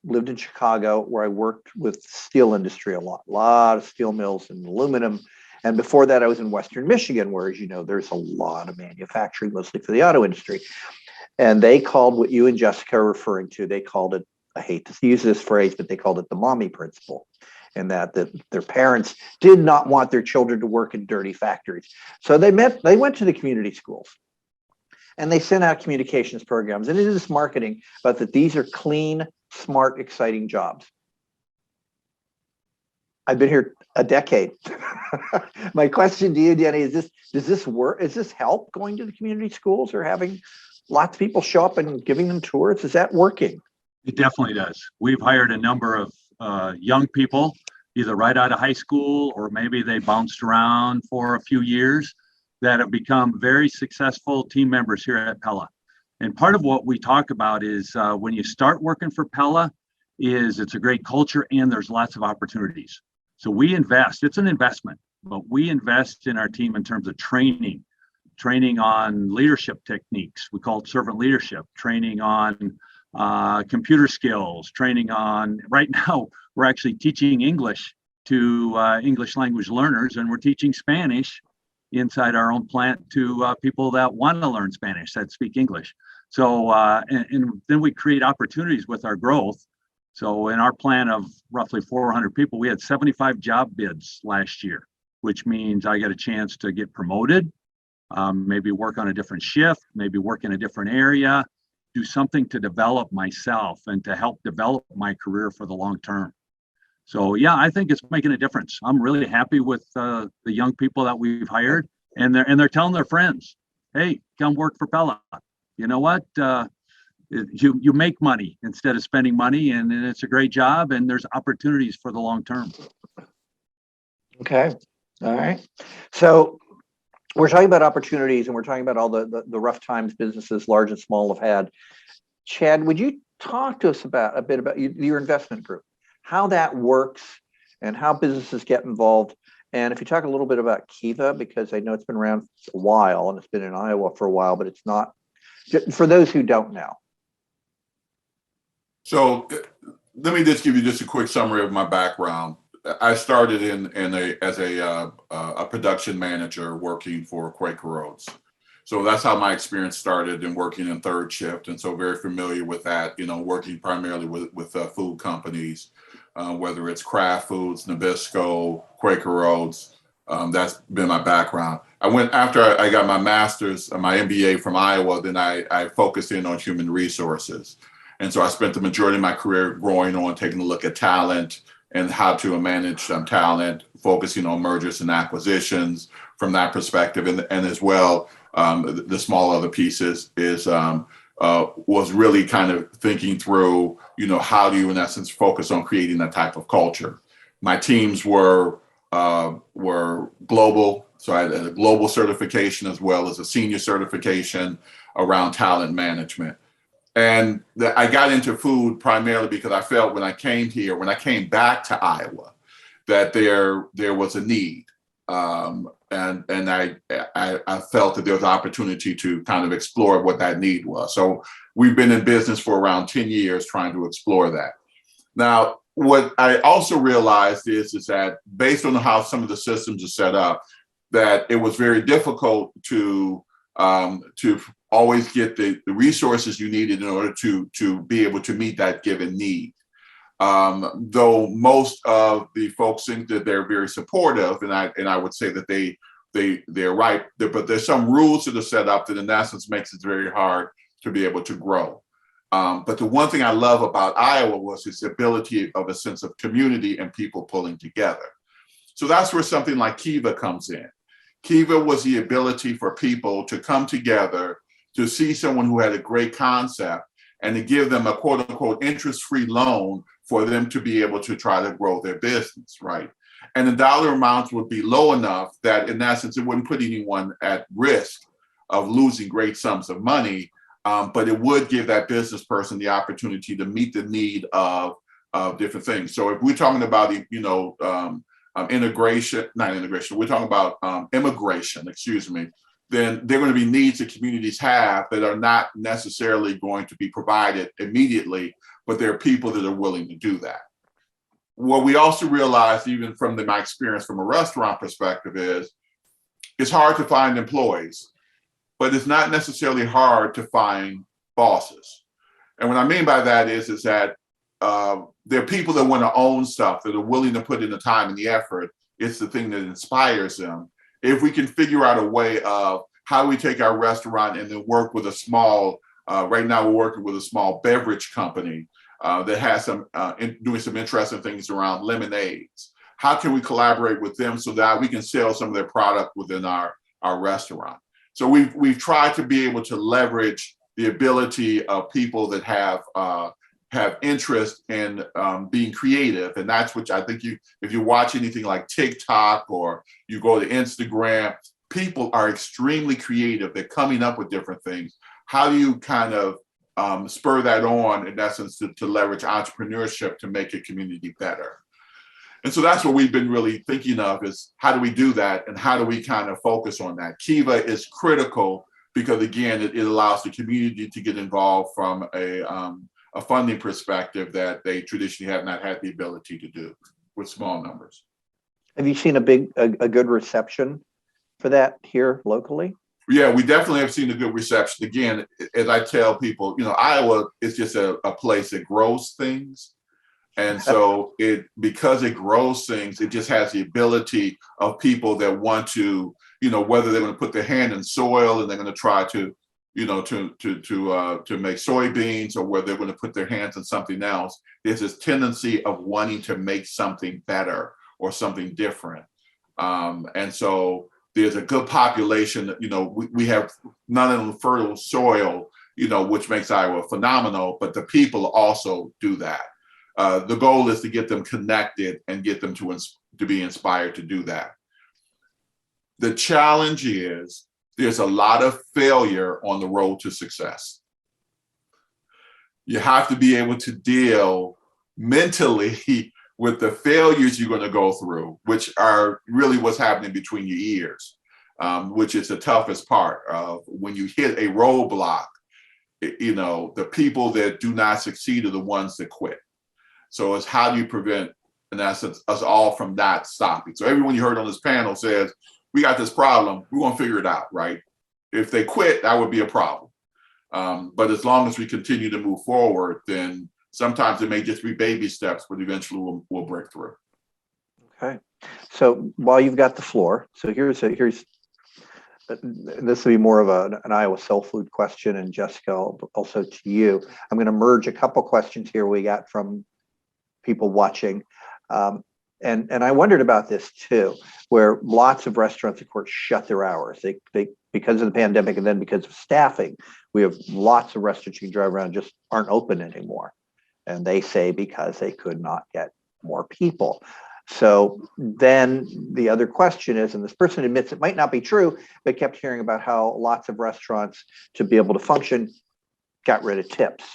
lived in Chicago where I worked with steel industry a lot of steel mills and aluminum. And before that, I was in Western Michigan, where, as you know, there's a lot of manufacturing, mostly for the auto industry. And they called what you and Jessica are referring to, they called it, I hate to use this phrase, but they called it the mommy principle. And that their parents did not want their children to work in dirty factories. So they went to the community schools and they sent out communications programs. And it is marketing, but that these are clean, smart, exciting jobs. I've been here a decade. My question to you, Denny, does this work? Is this help going to the community schools or having lots of people show up and giving them tours? Is that working? It definitely does. We've hired a number of young people, either right out of high school or maybe they bounced around for a few years, that have become very successful team members here at Pella. And part of what we talk about is when you start working for Pella, it's a great culture and there's lots of opportunities. So we invest, it's an investment, but we invest in our team in terms of training on leadership techniques. We call it servant leadership, training on computer skills, training on, right now, we're actually teaching English to English language learners, and we're teaching Spanish inside our own plant to people that want to learn Spanish, that speak English. So, and then we create opportunities with our growth. So in our plan of roughly 400 people, we had 75 job bids last year, which means I got a chance to get promoted, maybe work on a different shift, maybe work in a different area, do something to develop myself and to help develop my career for the long term. So yeah, I think it's making a difference. I'm really happy with the young people that we've hired, and they're telling their friends, "Hey, come work for Pella. You know what? You make money instead of spending money, and it's a great job, and there's opportunities for the long term." Okay, all right. So we're talking about opportunities, and we're talking about all the rough times businesses, large and small, have had. Chad, would you talk to us a bit about your investment group, how that works and how businesses get involved? And if you talk a little bit about Kiva, because I know it's been around a while and it's been in Iowa for a while, but it's not, for those who don't know. So let me just give you just a quick summary of my background. I started as a production manager working for Quaker Oats. So that's how my experience started in working in third shift. And so very familiar with that, working primarily with food companies, whether it's Kraft Foods, Nabisco, Quaker Oats. That's been my background. After I got my master's, my MBA from Iowa, then I focused in on human resources. And so I spent the majority of my career taking a look at talent and how to manage talent, focusing on mergers and acquisitions from that perspective. And as well, the small other pieces was really kind of thinking through, how do you, in essence, focus on creating that type of culture? My teams were global. So I had a global certification as well as a senior certification around talent management. And I got into food primarily because I felt when I came back to Iowa, that there was a need. And I felt that there was an opportunity to kind of explore what that need was. So we've been in business for around 10 years trying to explore that. Now, what I also realized is that based on how some of the systems are set up, that it was very difficult to always get the resources you needed in order to be able to meet that given need. Though most of the folks think that they're very supportive, and I would say that they're right, but there's some rules that are set up that in essence makes it very hard to be able to grow. But the one thing I love about Iowa was its ability of a sense of community and people pulling together. So that's where something like Kiva comes in. Kiva was the ability for people to come together to see someone who had a great concept and to give them a quote unquote interest-free loan for them to be able to try to grow their business, right? And the dollar amounts would be low enough that in essence, it wouldn't put anyone at risk of losing great sums of money, but it would give that business person the opportunity to meet the need of different things. So if we're talking about, we're talking about immigration, excuse me, then there are going to be needs that communities have that are not necessarily going to be provided immediately, but there are people that are willing to do that. What we also realized, even from my experience from a restaurant perspective, is it's hard to find employees, but it's not necessarily hard to find bosses. And what I mean by that is that there are people that want to own stuff, that are willing to put in the time and the effort. It's the thing that inspires them. If we can figure out a way of how we take our restaurant and then work with a small, right now we're working with a small beverage company that has doing some interesting things around lemonades. How can we collaborate with them so that we can sell some of their product within our restaurant? So we've tried to be able to leverage the ability of people that have interest in being creative. And that's what I think if you watch anything like TikTok or you go to Instagram, people are extremely creative. They're coming up with different things. How do you kind of spur that on, in essence, to leverage entrepreneurship to make a community better? And so that's what we've been really thinking of, is how do we do that and how do we kind of focus on that? Kiva is critical because, again, it allows the community to get involved from a funding perspective that they traditionally have not had the ability to do with small numbers. Have you seen a good reception for that here locally? Yeah, we definitely have seen a good reception. Again, as I tell people, Iowa is just a place that grows things. And so because it grows things, it just has the ability of people that want to, whether they're going to put their hand in soil and they're going to try to make soybeans, or whether they're going to put their hands in something else, there's this tendency of wanting to make something better or something different. And so there's a good population. We have not only fertile soil, which makes Iowa phenomenal, but the people also do that. The goal is to get them connected and get them to be inspired to do that. The challenge is there's a lot of failure on the road to success. You have to be able to deal mentally with the failures you're going to go through, which are really what's happening between your ears, which is the toughest part of when you hit a roadblock. The people that do not succeed are the ones that quit. So it's how do you prevent, in essence, us all from not stopping? So everyone you heard on this panel says, we got this problem, we're going to figure it out, right? If they quit, that would be a problem. But as long as we continue to move forward, then sometimes it may just be baby steps, but eventually we'll break through. Okay. So while you've got the floor, so here's this will be more of an Iowa soul food question, and Jessica, also to you. I'm going to merge a couple questions here we got from people watching. And I wondered about this too, where lots of restaurants, of course, shut their hours. They because of the pandemic, and then because of staffing, we have lots of restaurants you can drive around just aren't open anymore. And they say because they could not get more people. So then the other question is, and this person admits it might not be true, but kept hearing about how lots of restaurants, to be able to function, got rid of tips.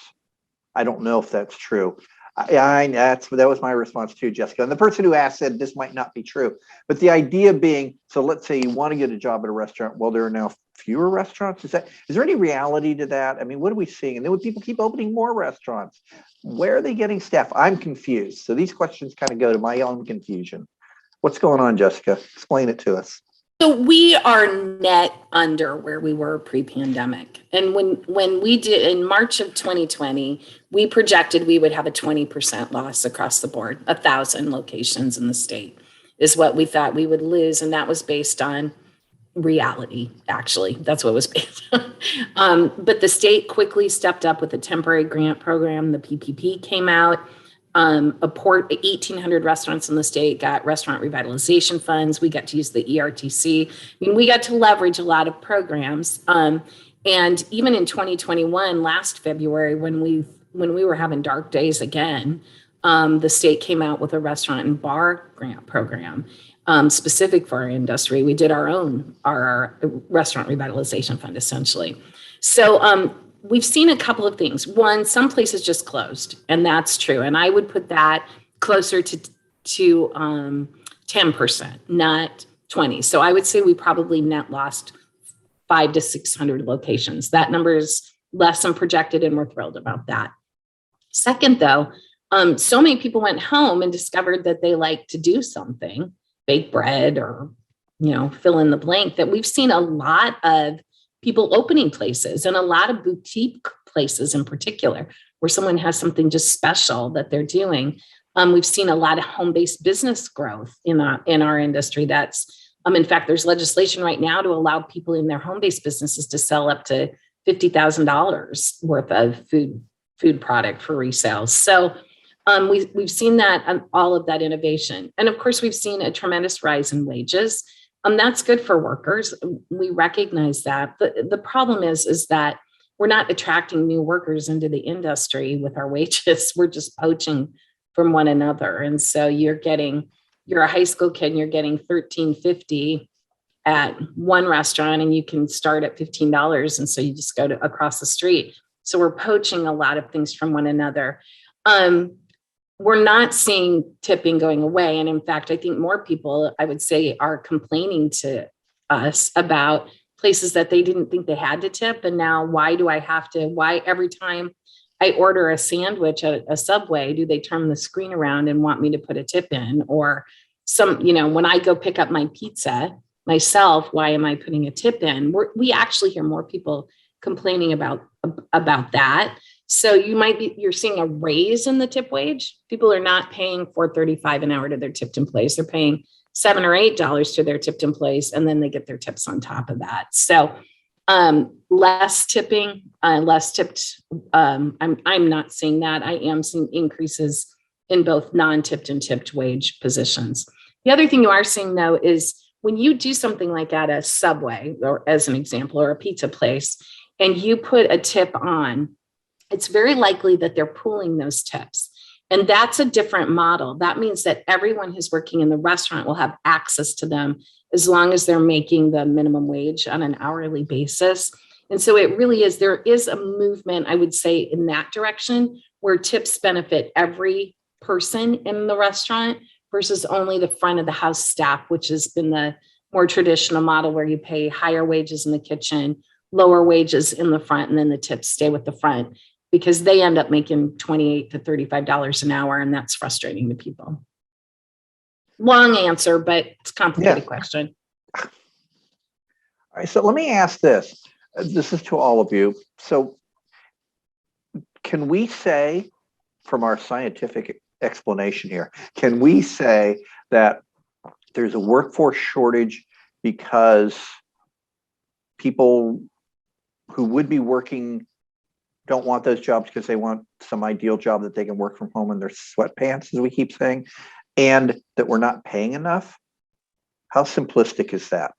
I don't know if that's true. That was my response too, Jessica. And the person who asked said this might not be true, but the idea being, so let's say you want to get a job at a restaurant. Well, there are now fewer restaurants? Is there any reality to that? I mean, what are we seeing? And then would people keep opening more restaurants? Where are they getting staff? I'm confused. So these questions kind of go to my own confusion. What's going on, Jessica? Explain it to us. So we are net under where we were pre-pandemic. And when we did in March of 2020, we projected we would have a 20% loss across the board. 1,000 locations in the state is what we thought we would lose. And that was based on reality, actually. That's what it was based on. But the state quickly stepped up with a temporary grant program. The PPP came out. 1,800 restaurants in the state got restaurant revitalization funds. We got to use the ERTC. I mean, we got to leverage a lot of programs. And even in 2021, last February, when we were having dark days again, the state came out with a restaurant and bar grant program specific for our industry. We did our restaurant revitalization fund, essentially. So we've seen a couple of things. One, some places just closed, and that's true. And I would put that closer to 10%, not 20. So I would say we probably net lost 500 to 600 locations. That number is less than projected, and we're thrilled about that. Second, though, so many people went home and discovered that they like to do something, bake bread or, fill in the blank, that we've seen a lot of people opening places and a lot of boutique places in particular, where someone has something just special that they're doing. We've seen a lot of home-based business growth in our industry. That's, in fact, there's legislation right now to allow people in their home-based businesses to sell up to $50,000 worth of food product for resale. So we've seen that, all of that innovation. And of course, we've seen a tremendous rise in wages. That's good for workers. We recognize that. The problem is that we're not attracting new workers into the industry with our wages. We're just poaching from one another. And so you're a high school kid and you're getting $13.50 at one restaurant, and you can start at $15. And so you just go across the street. So we're poaching a lot of things from one another. We're not seeing tipping going away. And in fact, I think more people, I would say, are complaining to us about places that they didn't think they had to tip. And now, why every time I order a sandwich at a Subway, do they turn the screen around and want me to put a tip in? Or when I go pick up my pizza myself, why am I putting a tip in? We actually hear more people complaining about that. So you're seeing a raise in the tip wage. People are not paying $4.35 an hour to their tipped employees. They're paying $7 or $8 to their tipped employees, and then they get their tips on top of that. So less tipping, less tipped. I'm not seeing that. I am seeing increases in both non-tipped and tipped wage positions. The other thing you are seeing, though, is when you do something like at a Subway, or as an example, or a pizza place, and you put a tip on, it's very likely that they're pooling those tips. And that's a different model. That means that everyone who's working in the restaurant will have access to them as long as they're making the minimum wage on an hourly basis. And so there is a movement, I would say, in that direction, where tips benefit every person in the restaurant versus only the front of the house staff, which has been the more traditional model where you pay higher wages in the kitchen, lower wages in the front, and then the tips stay with the front, because they end up making $28 to $35 an hour, and that's frustrating to people. Long answer, but it's a complicated question. All right, so let me ask this. This is to all of you. So can we say, from our scientific explanation here, can we say that there's a workforce shortage because people who would be working don't want those jobs because they want some ideal job that they can work from home in their sweatpants, as we keep saying, and that we're not paying enough? How simplistic is that?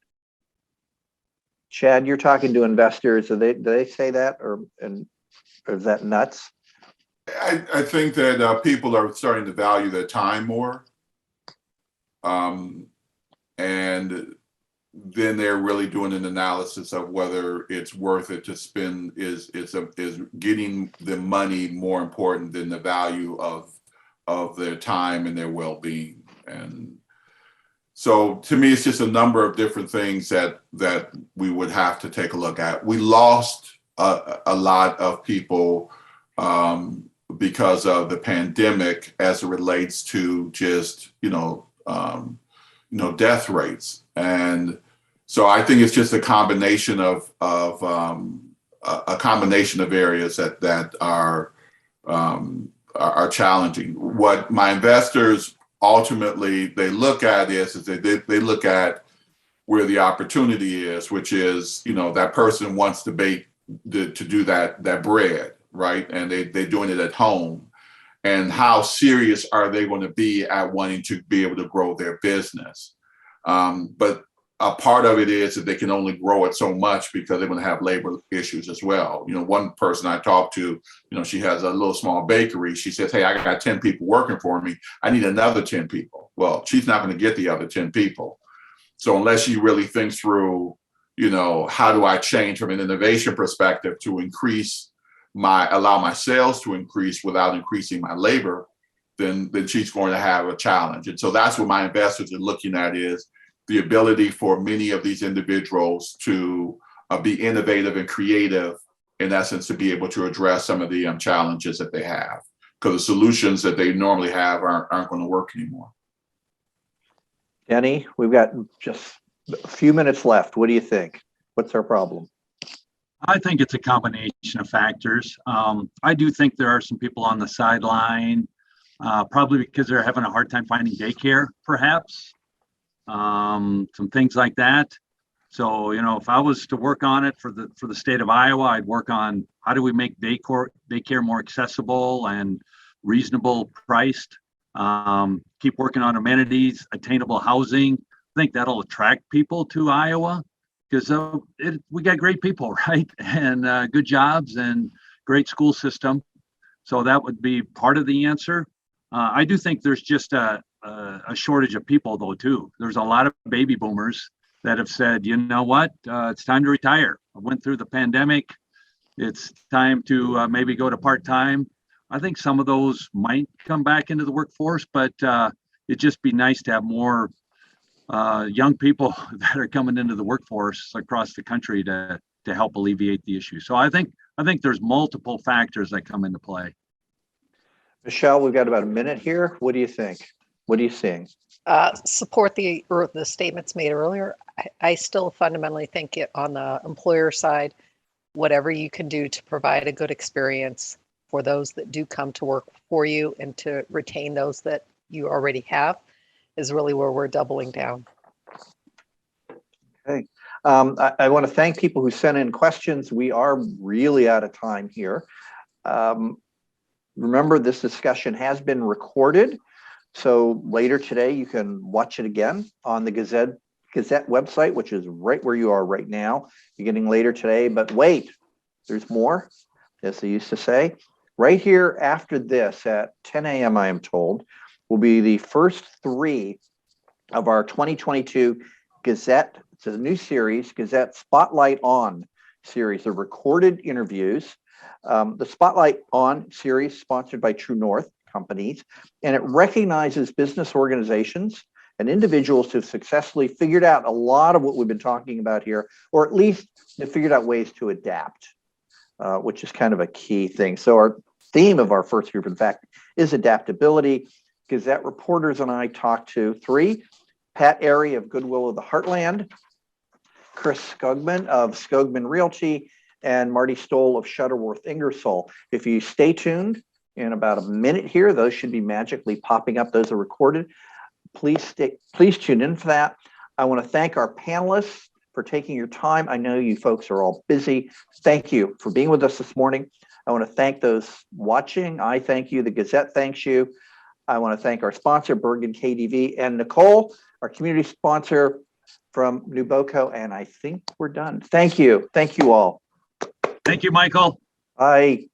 Chad, you're talking to investors. Do they say that, or is that nuts? I think that people are starting to value their time more. And then they're really doing an analysis of whether it's worth it to spend, is getting the money more important than the value of their time and their well-being. And So to me, it's just a number of different things that we would have to take a look at. We lost a lot of people because of the pandemic as it relates to just death rates, and so I think it's just a combination of areas that are challenging. What my investors ultimately they look at is they look at where the opportunity is, which is that person wants to do that bread, right, and they're doing it at home, and how serious are they going to be at wanting to be able to grow their business? But a part of it is that they can only grow it so much because they're going to have labor issues as well. One person I talked to, she has a little small bakery. She says, hey, I got 10 people working for me. I need another 10 people. Well, she's not going to get the other 10 people. So unless she really thinks through, how do I change from an innovation perspective to allow my sales to increase without increasing my labor, then she's going to have a challenge. And so that's what my investors are looking at, is the ability for many of these individuals to be innovative and creative, in essence, to be able to address some of the challenges that they have, because the solutions that they normally have aren't going to work anymore. Denny, we've got just a few minutes left. What do you think? What's our problem? I think it's a combination of factors. I do think there are some people on the sideline, probably because they're having a hard time finding daycare, perhaps. Some things like that. So, if I was to work on it for the state of Iowa, I'd work on how do we make daycare more accessible and reasonable priced. Keep working on amenities, attainable housing. I think that'll attract people to Iowa because we got great people, right? And good jobs and great school system. So that would be part of the answer. I do think there's just a shortage of people, though, too. There's a lot of baby boomers that have said, you know what, it's time to retire. I went through the pandemic. It's time to maybe go to part-time. I think some of those might come back into the workforce, but it'd just be nice to have more young people that are coming into the workforce across the country to help alleviate the issue. So I think there's multiple factors that come into play. Michelle, we've got about a minute here. What do you think? What are you seeing? Support the statements made earlier. I still fundamentally think on the employer side, whatever you can do to provide a good experience for those that do come to work for you and to retain those that you already have is really where we're doubling down. Okay. I want to thank people who sent in questions. We are really out of time here. Remember, this discussion has been recorded. So later today, you can watch it again on the Gazette website, which is right where you are right now, beginning later today. But wait, there's more, as they used to say. Right here after this at 10 a.m., I am told, will be the first 3 of our 2022 Gazette. It's a new series, Gazette Spotlight On series of recorded interviews. The Spotlight On series sponsored by True North companies, and it recognizes business organizations and individuals who've successfully figured out a lot of what we've been talking about here, or at least have figured out ways to adapt, which is kind of a key thing. So our theme of our first group, in fact, is adaptability. Gazette reporters and I talked to 3, Pat Airy of Goodwill of the Heartland, Chris Skogman of Skogman Realty, and Marty Stoll of Shutterworth Ingersoll. If you stay tuned, in about a minute here, those should be magically popping up. Those are recorded. Please tune in for that. I want to thank our panelists for taking your time. I know you folks are all busy. Thank you for being with us this morning. I want to thank those watching. I thank you. The Gazette thanks you. I want to thank our sponsor, Bergen KDV, and Nicole, our community sponsor from New Boco. And I think we're done. Thank you. Thank you all. Thank you, Michael. Bye.